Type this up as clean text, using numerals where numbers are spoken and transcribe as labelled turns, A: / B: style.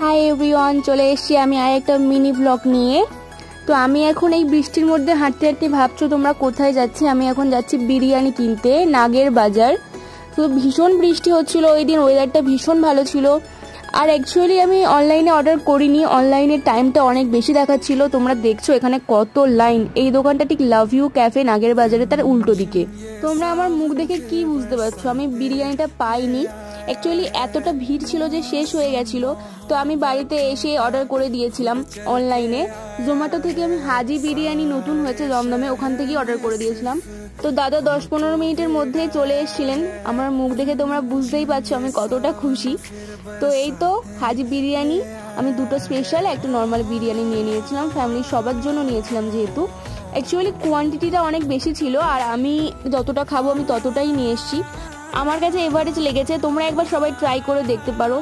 A: Hi everyone, চলে এসেছি আমি আর একটা মিনি ব্লগ নিয়ে। তো আমি এখন এই বৃষ্টির মধ্যে হাঁটতে হাঁটতে ভাবছো তোমরা কোথায় যাচ্ছি। আমি এখন যাচ্ছি বিরিয়ানি কিনতে নাগের বাজার। তো ভীষণ বৃষ্টি হচ্ছিল ওই দিন, ওয়েদারটা ভীষণ ভালো ছিল। আর অ্যাকচুয়ালি আমি অনলাইনে অর্ডার করিনি, অনলাইনে টাইমটা অনেক বেশি দেখাচ্ছিল। তোমরা দেখছো এখানে কত লাইন। এই দোকানটা ঠিক লাভ ইউ ক্যাফে নাগের বাজারে, তার উল্টো দিকে। তোমরা আমার মুখ দেখে কি বুঝতে পারছো আমি বিরিয়ানিটা পাইনি। অ্যাকচুয়ালি এতটা ভিড় ছিল যে শেষ হয়ে গেছিল। তো আমি বাড়িতে এসে অর্ডার করে দিয়েছিলাম অনলাইনে। জোম্যাটো থেকে আমি হাজি বিরিয়ানি নতুন হয়েছে দমদমে, ওখান থেকেই অর্ডার করে দিয়েছিলাম। তো দাদা 10-15 মিনিটের মধ্যে চলে এসেছিলেন। আমার মুখ দেখে তোমরা বুঝতেই পারছো আমি কতটা খুশি। তো এই তো হাজি বিরিয়ানি আমি দুটো স্পেশাল একটা নর্মাল বিরিয়ানি নিয়ে নিয়েছিলাম, ফ্যামিলির সবার জন্য নিয়েছিলাম যেহেতু। অ্যাকচুয়ালি কোয়ান্টিটিটা অনেক বেশি ছিল আর আমি যতটা খাবো আমি ততটাই নিয়ে এসেছি। আমার কাছে এভারেজ লেগেছে, তোমরা একবার সবাই ট্রাই করে দেখতে পারো।